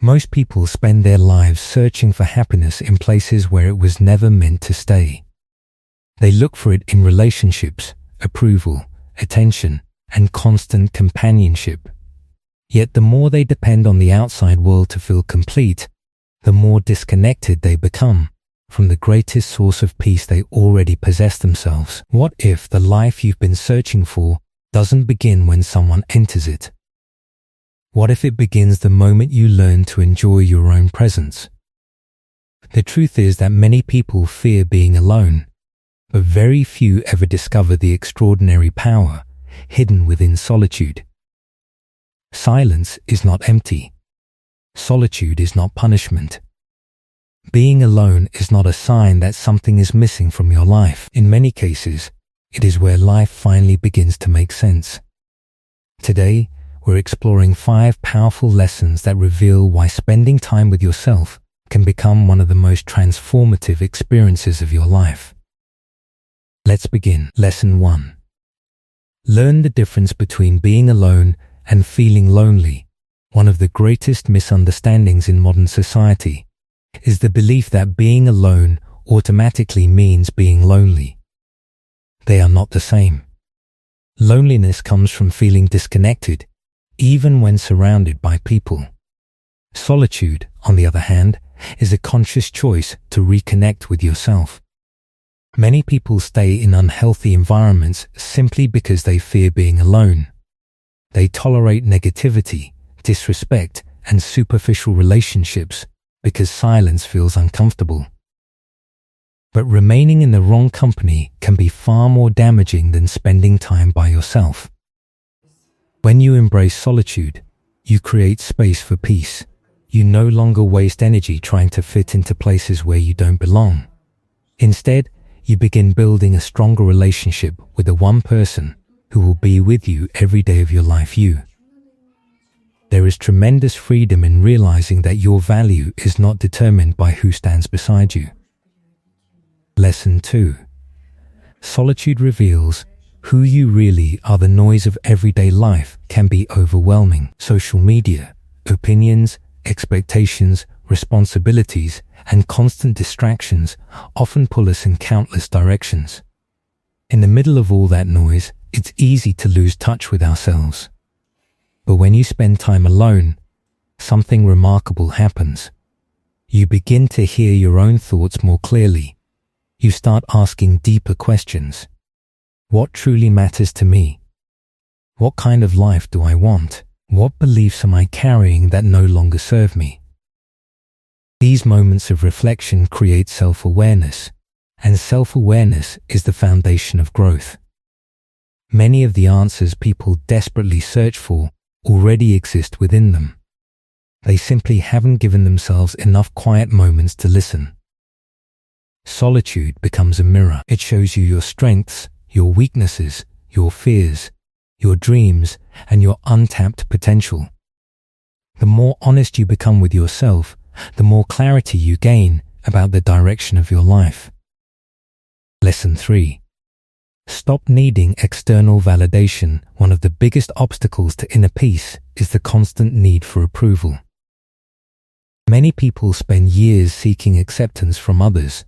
Most people spend their lives searching for happiness in places where it was never meant to stay. They look for it in relationships, approval, attention, and constant companionship. Yet the more they depend on the outside world to feel complete, the more disconnected they become from the greatest source of peace they already possess themselves. What if the life you've been searching for doesn't begin when someone enters it? What if it begins the moment you learn to enjoy your own presence? The truth is that many people fear being alone, but very few ever discover the extraordinary power hidden within solitude. Silence is not empty. Solitude is not punishment. Being alone is not a sign that something is missing from your life. In many cases, it is where life finally begins to make sense. Today, we're exploring 5 powerful lessons that reveal why spending time with yourself can become one of the most transformative experiences of your life. Let's begin. Lesson 1. Learn the difference between being alone and feeling lonely. One of the greatest misunderstandings in modern society is the belief that being alone automatically means being lonely. They are not the same. Loneliness comes from feeling disconnected, even when surrounded by people. Solitude, on the other hand, is a conscious choice to reconnect with yourself. Many people stay in unhealthy environments simply because they fear being alone. They tolerate negativity, disrespect, and superficial relationships because silence feels uncomfortable. But remaining in the wrong company can be far more damaging than spending time by yourself. When you embrace solitude, you create space for peace. You no longer waste energy trying to fit into places where you don't belong. Instead, you begin building a stronger relationship with the one person who will be with you every day of your life. There is tremendous freedom in realizing that your value is not determined by who stands beside you. Lesson 2. Solitude reveals who you really are. The noise of everyday life can be overwhelming. Social media, opinions, expectations, responsibilities, and constant distractions often pull us in countless directions. In the middle of all that noise, it's easy to lose touch with ourselves. But when you spend time alone, something remarkable happens. You begin to hear your own thoughts more clearly. You start asking deeper questions. What truly matters to me? What kind of life do I want? What beliefs am I carrying that no longer serve me? These moments of reflection create self-awareness, and self-awareness is the foundation of growth. Many of the answers people desperately search for already exist within them. They simply haven't given themselves enough quiet moments to listen. Solitude becomes a mirror. It shows you your strengths, your weaknesses, your fears, your dreams, and your untapped potential. The more honest you become with yourself, the more clarity you gain about the direction of your life. Lesson 3. Stop needing external validation. One of the biggest obstacles to inner peace is the constant need for approval. Many people spend years seeking acceptance from others.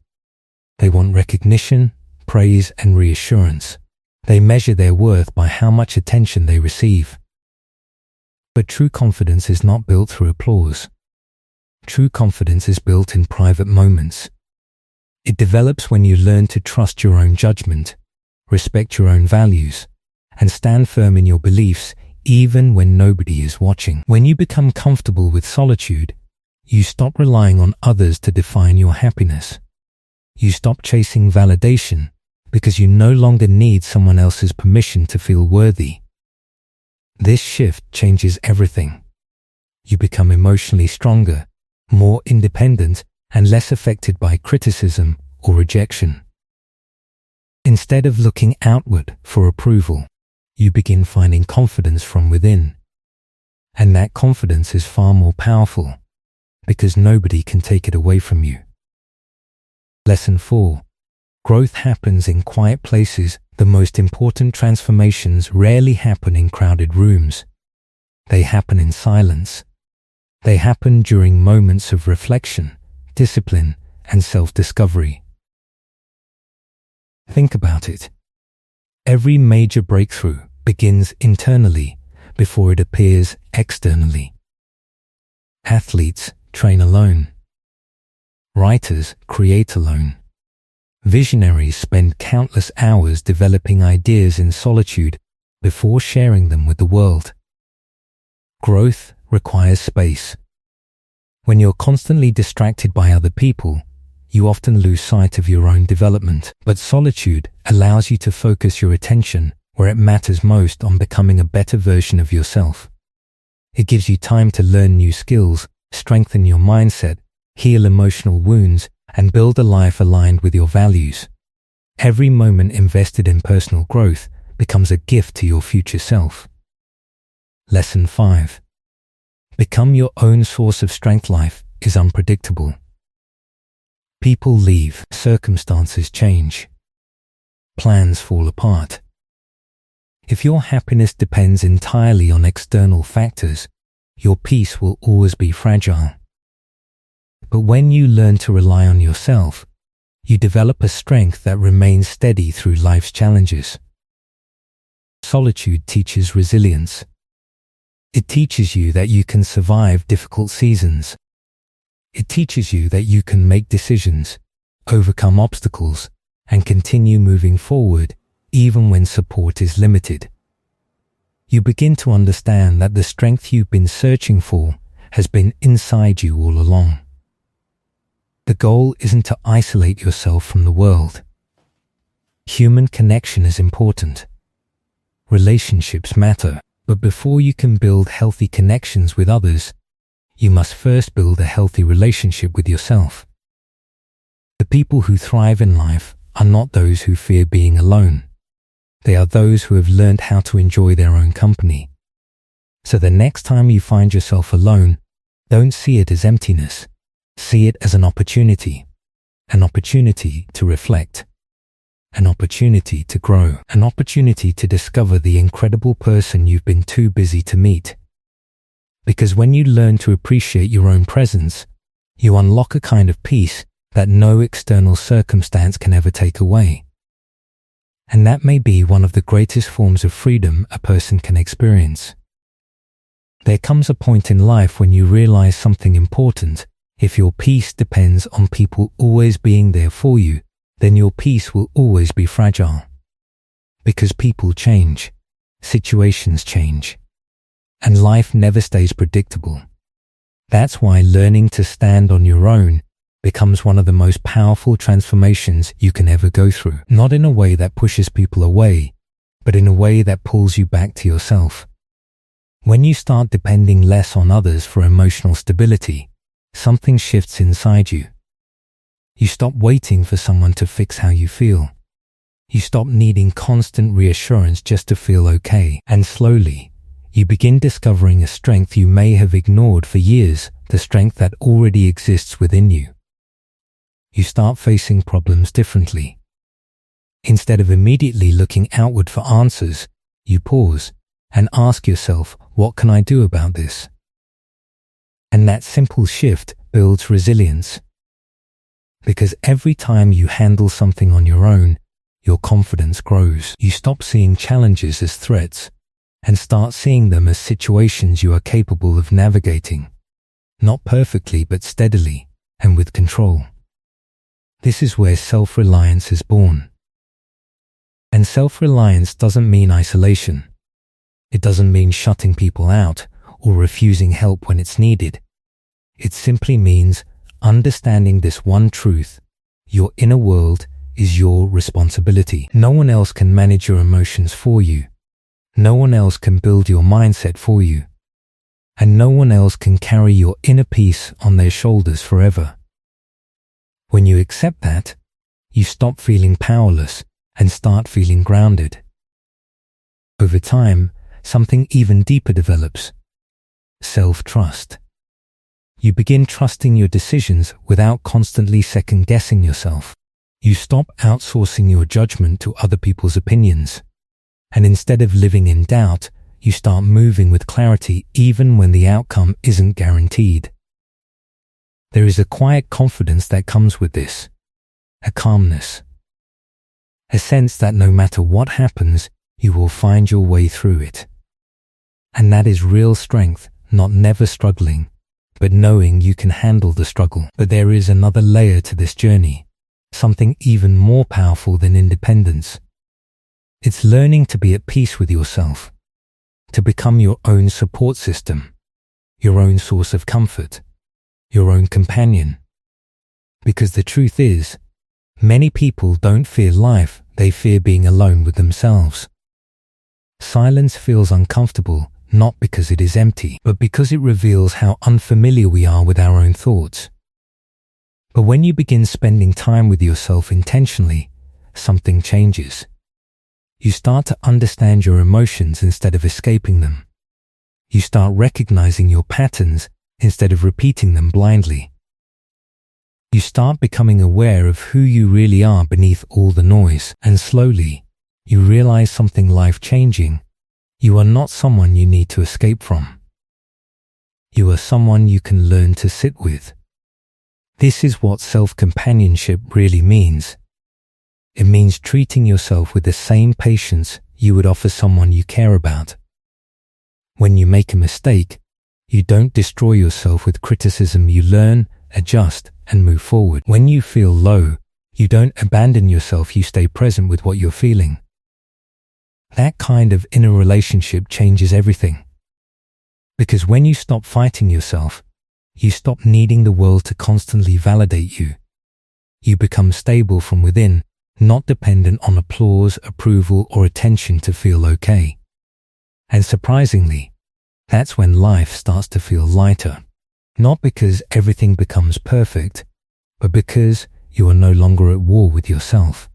They want recognition, praise, and reassurance. They measure their worth by how much attention they receive. But true confidence is not built through applause. True confidence is built in private moments. It develops when you learn to trust your own judgment, respect your own values, and stand firm in your beliefs even when nobody is watching. When you become comfortable with solitude, you stop relying on others to define your happiness. You stop chasing validation because you no longer need someone else's permission to feel worthy. This shift changes everything. You become emotionally stronger, more independent, and less affected by criticism or rejection. Instead of looking outward for approval, you begin finding confidence from within. And that confidence is far more powerful because nobody can take it away from you. Lesson 4. Growth happens in quiet places. The most important transformations rarely happen in crowded rooms. They happen in silence. They happen during moments of reflection, discipline, and self-discovery. Think about it. Every major breakthrough begins internally before it appears externally. Athletes train alone. Writers create alone. Visionaries spend countless hours developing ideas in solitude before sharing them with the world. Growth requires space. When you're constantly distracted by other people, you often lose sight of your own development. But solitude allows you to focus your attention where it matters most on becoming a better version of yourself. It gives you time to learn new skills, strengthen your mindset, heal emotional wounds, and build a life aligned with your values. Every moment invested in personal growth becomes a gift to your future self. Lesson 5. Become your own source of strength. Life is unpredictable. People leave, circumstances change, plans fall apart. If your happiness depends entirely on external factors, your peace will always be fragile. But when you learn to rely on yourself, you develop a strength that remains steady through life's challenges. Solitude teaches resilience. It teaches you that you can survive difficult seasons. It teaches you that you can make decisions, overcome obstacles, and continue moving forward even when support is limited. You begin to understand that the strength you've been searching for has been inside you all along. The goal isn't to isolate yourself from the world. Human connection is important. Relationships matter, but before you can build healthy connections with others, you must first build a healthy relationship with yourself. The people who thrive in life are not those who fear being alone. They are those who have learned how to enjoy their own company. So the next time you find yourself alone, don't see it as emptiness. See it as an opportunity to reflect, an opportunity to grow, an opportunity to discover the incredible person you've been too busy to meet. Because when you learn to appreciate your own presence, you unlock a kind of peace that no external circumstance can ever take away. And that may be one of the greatest forms of freedom a person can experience. There comes a point in life when you realize something important. If your peace depends on people always being there for you, then your peace will always be fragile. Because people change, situations change, and life never stays predictable. That's why learning to stand on your own becomes one of the most powerful transformations you can ever go through. Not in a way that pushes people away, but in a way that pulls you back to yourself. When you start depending less on others for emotional stability, something shifts inside you. You stop waiting for someone to fix how you feel. You stop needing constant reassurance just to feel okay. And slowly, you begin discovering a strength you may have ignored for years, the strength that already exists within you. You start facing problems differently. Instead of immediately looking outward for answers, you pause and ask yourself, what can I do about this? And that simple shift builds resilience. Because every time you handle something on your own, your confidence grows. You stop seeing challenges as threats and start seeing them as situations you are capable of navigating. Not perfectly, but steadily and with control. This is where self-reliance is born. And self-reliance doesn't mean isolation. It doesn't mean shutting people out or refusing help when it's needed. It simply means understanding this one truth: your inner world is your responsibility. No one else can manage your emotions for you. No one else can build your mindset for you. And no one else can carry your inner peace on their shoulders forever. When you accept that, you stop feeling powerless and start feeling grounded. Over time, something even deeper develops: self-trust. You begin trusting your decisions without constantly second-guessing yourself. You stop outsourcing your judgment to other people's opinions. And instead of living in doubt, you start moving with clarity even when the outcome isn't guaranteed. There is a quiet confidence that comes with this, a calmness, a sense that no matter what happens, you will find your way through it. And that is real strength, not never struggling, but knowing you can handle the struggle. But there is another layer to this journey, something even more powerful than independence. It's learning to be at peace with yourself, to become your own support system, your own source of comfort, your own companion. Because the truth is, many people don't fear life, they fear being alone with themselves. Silence feels uncomfortable, not because it is empty, but because it reveals how unfamiliar we are with our own thoughts. But when you begin spending time with yourself intentionally, something changes. You start to understand your emotions instead of escaping them. You start recognizing your patterns instead of repeating them blindly. You start becoming aware of who you really are beneath all the noise, and slowly, you realize something life-changing. You are not someone you need to escape from. You are someone you can learn to sit with. This is what self-companionship really means. It means treating yourself with the same patience you would offer someone you care about. When you make a mistake, you don't destroy yourself with criticism. You learn, adjust, and move forward. When you feel low, you don't abandon yourself. You stay present with what you're feeling. That kind of inner relationship changes everything. Because when you stop fighting yourself, you stop needing the world to constantly validate you. You become stable from within, not dependent on applause, approval, or attention to feel okay. And surprisingly, that's when life starts to feel lighter. Not because everything becomes perfect, but because you are no longer at war with yourself.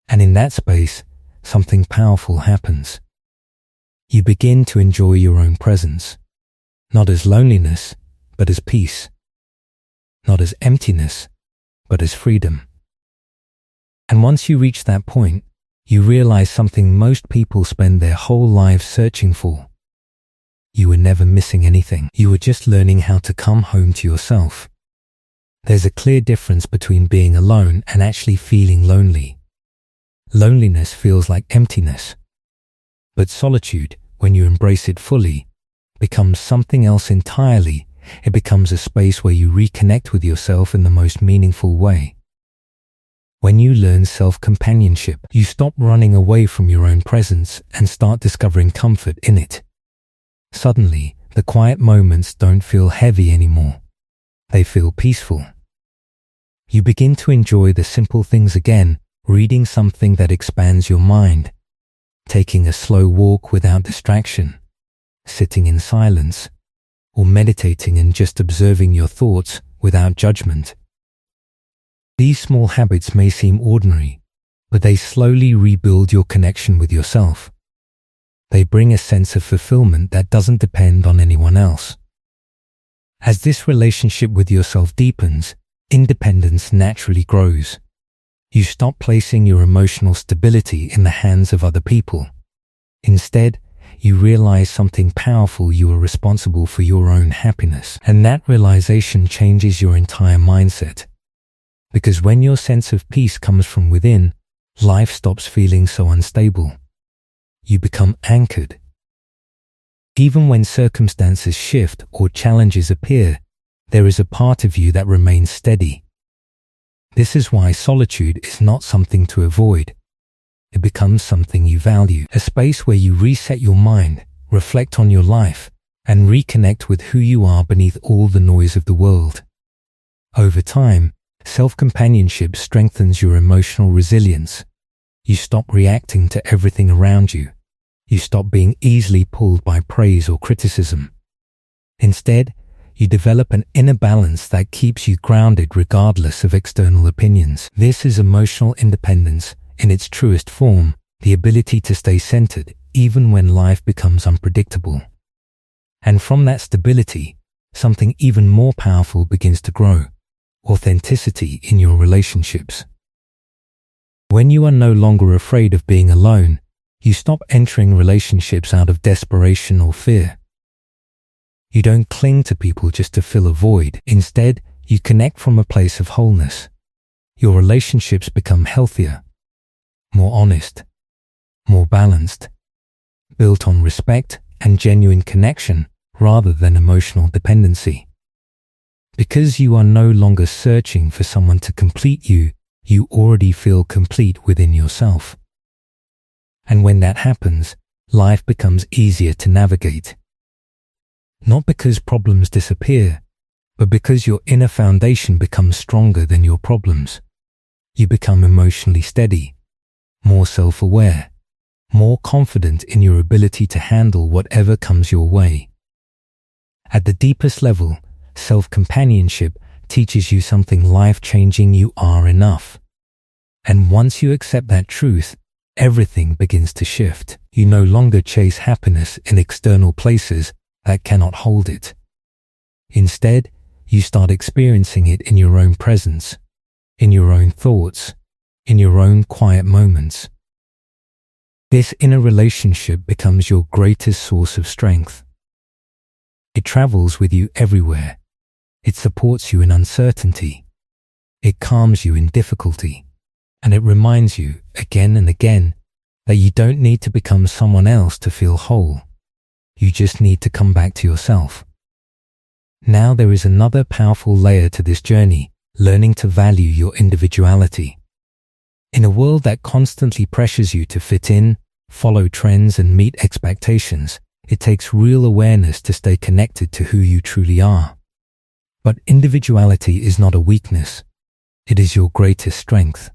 And in that space, something powerful happens. You begin to enjoy your own presence, not as loneliness, but as peace. Not as emptiness, but as freedom. And once you reach that point, you realize something most people spend their whole lives searching for. You were never missing anything. You were just learning how to come home to yourself. There's a clear difference between being alone and actually feeling lonely. Loneliness feels like emptiness. But solitude, when you embrace it fully, becomes something else entirely. It becomes a space where you reconnect with yourself in the most meaningful way. When you learn self-companionship, you stop running away from your own presence and start discovering comfort in it. Suddenly, the quiet moments don't feel heavy anymore. They feel peaceful. You begin to enjoy the simple things again, reading something that expands your mind, taking a slow walk without distraction, sitting in silence, or meditating and just observing your thoughts without judgment. These small habits may seem ordinary, but they slowly rebuild your connection with yourself. They bring a sense of fulfillment that doesn't depend on anyone else. As this relationship with yourself deepens, independence naturally grows. You stop placing your emotional stability in the hands of other people. Instead, you realize something powerful: you are responsible for your own happiness. And that realization changes your entire mindset. Because when your sense of peace comes from within, life stops feeling so unstable. You become anchored. Even when circumstances shift or challenges appear, there is a part of you that remains steady. This is why solitude is not something to avoid. It becomes something you value, a space where you reset your mind, reflect on your life, and reconnect with who you are beneath all the noise of the world. Over time, self-companionship strengthens your emotional resilience. You stop reacting to everything around you. You stop being easily pulled by praise or criticism. Instead, you develop an inner balance that keeps you grounded regardless of external opinions. This is emotional independence in its truest form, the ability to stay centered even when life becomes unpredictable. And from that stability, something even more powerful begins to grow: authenticity in your relationships. When you are no longer afraid of being alone, You stop entering relationships out of desperation or fear. You don't cling to people just to fill a void. Instead, you connect from a place of wholeness. Your relationships become healthier, more honest, more balanced, built on respect and genuine connection rather than emotional dependency. Because you are no longer searching for someone to complete you, you already feel complete within yourself. And when that happens, life becomes easier to navigate. Not because problems disappear, but because your inner foundation becomes stronger than your problems. You become emotionally steady, more self-aware, more confident in your ability to handle whatever comes your way. At the deepest level, self-companionship teaches you something life-changing: you are enough. And once you accept that truth, everything begins to shift. You no longer chase happiness in external places that cannot hold it. Instead, you start experiencing it in your own presence, in your own thoughts, in your own quiet moments. This inner relationship becomes your greatest source of strength. It travels with you everywhere. It supports you in uncertainty. It calms you in difficulty. And it reminds you again and again that you don't need to become someone else to feel whole. You just need to come back to yourself. Now there is another powerful layer to this journey: learning to value your individuality. In a world that constantly pressures you to fit in, follow trends, and meet expectations, it takes real awareness to stay connected to who you truly are. But individuality is not a weakness. It is your greatest strength.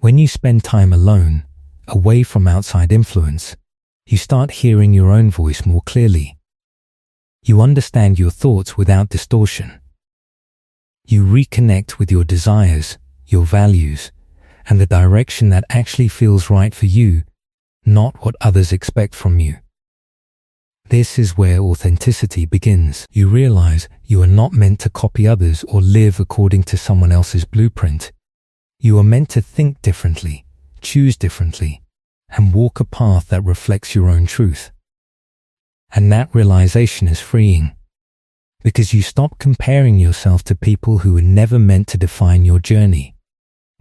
When you spend time alone, away from outside influence, you start hearing your own voice more clearly. You understand your thoughts without distortion. You reconnect with your desires, your values, and the direction that actually feels right for you, not what others expect from you. This is where authenticity begins. You realize you are not meant to copy others or live according to someone else's blueprint. You are meant to think differently, choose differently, and walk a path that reflects your own truth. And that realization is freeing, because you stop comparing yourself to people who were never meant to define your journey.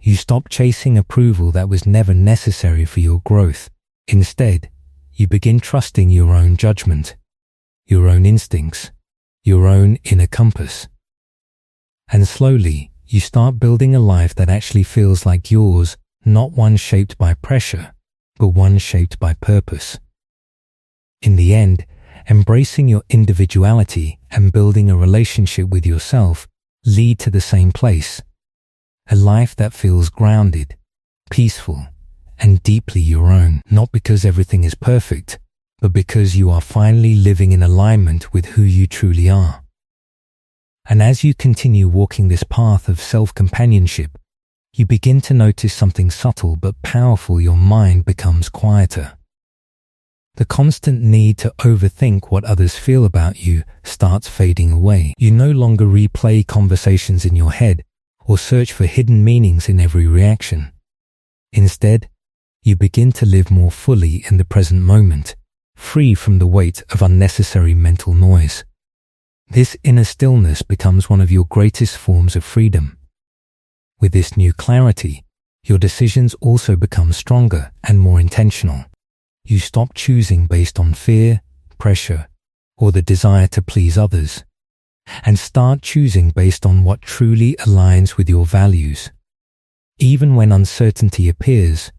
You stop chasing approval that was never necessary for your growth. Instead, you begin trusting your own judgment, your own instincts, your own inner compass. And slowly, you start building a life that actually feels like yours, not one shaped by pressure, but one shaped by purpose. In the end, embracing your individuality and building a relationship with yourself lead to the same place: a life that feels grounded, peaceful, and deeply your own, not because everything is perfect, but because you are finally living in alignment with who you truly are. And as you continue walking this path of self-companionship, you begin to notice something subtle but powerful: your mind becomes quieter. The constant need to overthink what others feel about you starts fading away. You no longer replay conversations in your head or search for hidden meanings in every reaction. Instead, you begin to live more fully in the present moment, free from the weight of unnecessary mental noise. This inner stillness becomes one of your greatest forms of freedom. With this new clarity, your decisions also become stronger and more intentional. You stop choosing based on fear, pressure, or the desire to please others, and start choosing based on what truly aligns with your values. Even when uncertainty appears,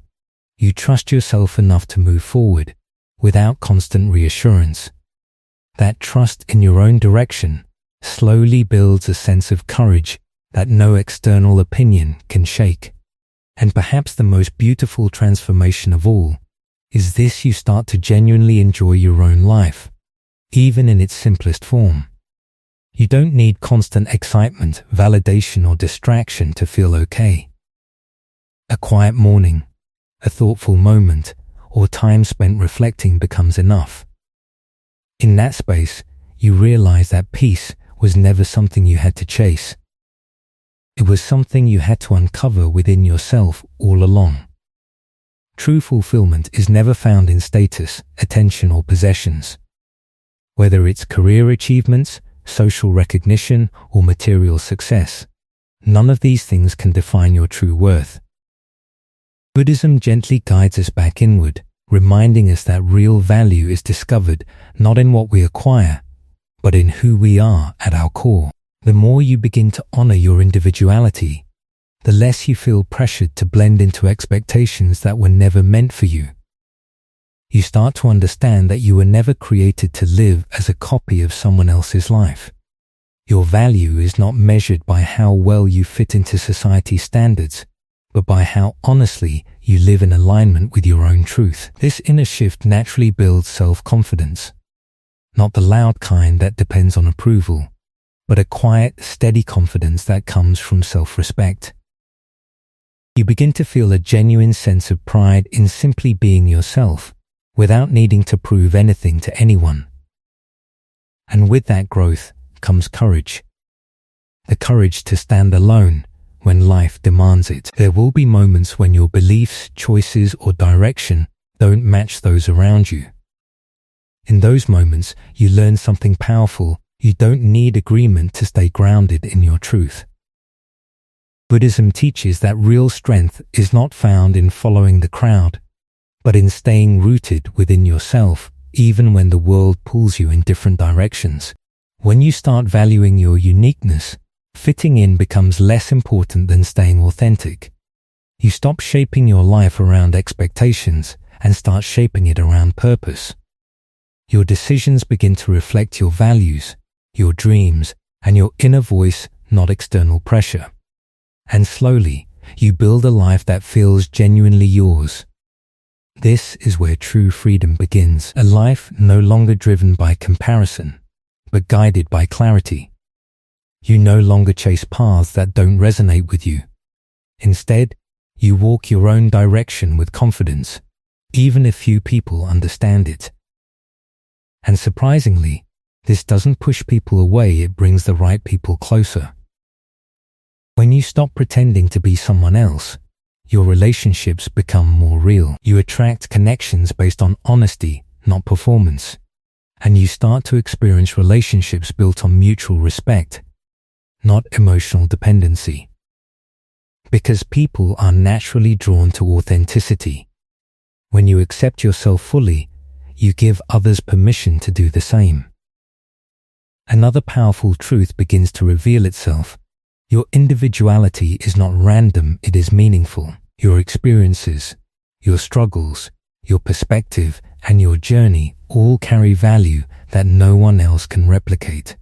you trust yourself enough to move forward without constant reassurance. That trust in your own direction slowly builds a sense of courage that no external opinion can shake. And perhaps the most beautiful transformation of all is this: you start to genuinely enjoy your own life, even in its simplest form. You don't need constant excitement, validation, or distraction to feel okay. A quiet morning, a thoughtful moment, or time spent reflecting becomes enough. In that space, you realize that peace was never something you had to chase. It was something you had to uncover within yourself all along. True fulfillment is never found in status, attention, or possessions. Whether it's career achievements, social recognition, or material success, none of these things can define your true worth. Buddhism gently guides us back inward, reminding us that real value is discovered not in what we acquire, but in who we are at our core. The more you begin to honor your individuality, the less you feel pressured to blend into expectations that were never meant for you. You start to understand that you were never created to live as a copy of someone else's life. Your value is not measured by how well you fit into society's standards, but by how honestly you live in alignment with your own truth. This inner shift naturally builds self-confidence, not the loud kind that depends on approval, but a quiet, steady confidence that comes from self-respect. You begin to feel a genuine sense of pride in simply being yourself, without needing to prove anything to anyone. And with that growth comes courage. The courage to stand alone when life demands it. There will be moments when your beliefs, choices, or direction don't match those around you. In those moments, you learn something powerful. You don't need agreement to stay grounded in your truth. Buddhism teaches that real strength is not found in following the crowd, but in staying rooted within yourself, even when the world pulls you in different directions. When you start valuing your uniqueness, fitting in becomes less important than staying authentic. You stop shaping your life around expectations and start shaping it around purpose. Your decisions begin to reflect your values, your dreams, and your inner voice, not external pressure. And slowly, you build a life that feels genuinely yours. This is where true freedom begins, a life no longer driven by comparison, but guided by clarity. You no longer chase paths that don't resonate with you. Instead, you walk your own direction with confidence, even if few people understand it. And surprisingly, this doesn't push people away, it brings the right people closer. When you stop pretending to be someone else, your relationships become more real. You attract connections based on honesty, not performance. And you start to experience relationships built on mutual respect, not emotional dependency. Because people are naturally drawn to authenticity. When you accept yourself fully, you give others permission to do the same. Another powerful truth begins to reveal itself. Your individuality is not random, it is meaningful. Your experiences, your struggles, your perspective, and your journey all carry value that no one else can replicate.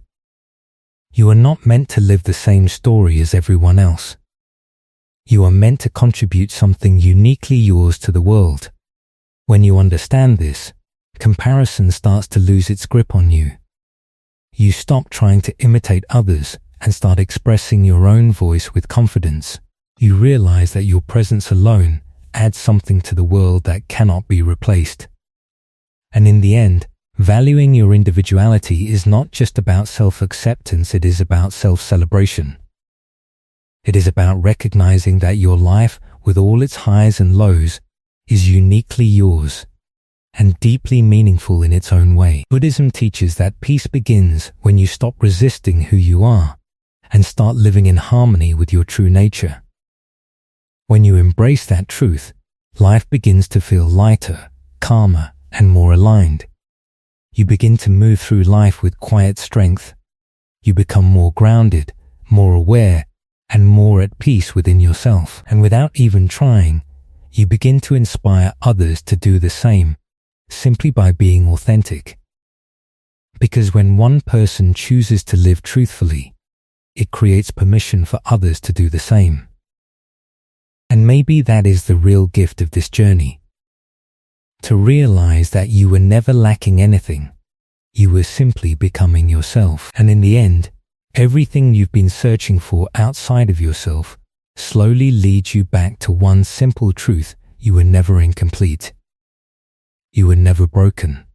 You are not meant to live the same story as everyone else. You are meant to contribute something uniquely yours to the world. When you understand this, comparison starts to lose its grip on you. You stop trying to imitate others and start expressing your own voice with confidence. You realize that your presence alone adds something to the world that cannot be replaced. And in the end, valuing your individuality is not just about self-acceptance, it is about self-celebration. It is about recognizing that your life, with all its highs and lows, is uniquely yours and deeply meaningful in its own way. Buddhism teaches that peace begins when you stop resisting who you are and start living in harmony with your true nature. When you embrace that truth, life begins to feel lighter, calmer, and more aligned. You begin to move through life with quiet strength. You become more grounded, more aware, and more at peace within yourself. And without even trying, you begin to inspire others to do the same, simply by being authentic. Because when one person chooses to live truthfully, it creates permission for others to do the same. And maybe that is the real gift of this journey. To realize that you were never lacking anything. You were simply becoming yourself. And in the end, everything you've been searching for outside of yourself slowly leads you back to one simple truth: you were never incomplete. You were never broken.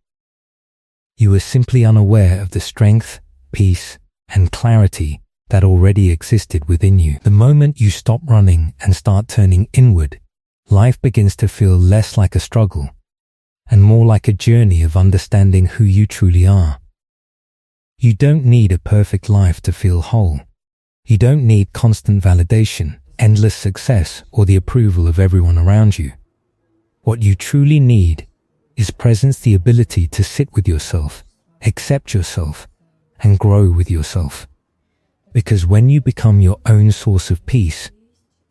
You were simply unaware of the strength, peace, and clarity that already existed within you. The moment you stop running and start turning inward, life begins to feel less like a struggle and more like a journey of understanding who you truly are. You don't need a perfect life to feel whole. You don't need constant validation, endless success, or the approval of everyone around you. What you truly need is presence, the ability to sit with yourself, accept yourself, and grow with yourself. Because when you become your own source of peace,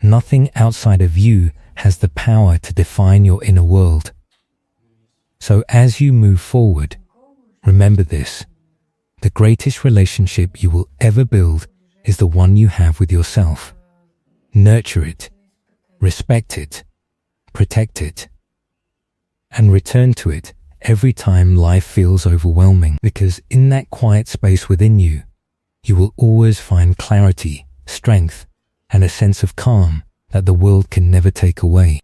nothing outside of you has the power to define your inner world. So as you move forward, remember this: the greatest relationship you will ever build is the one you have with yourself. Nurture it, respect it, protect it, and return to it every time life feels overwhelming, because in that quiet space within you, you will always find clarity, strength, and a sense of calm that the world can never take away.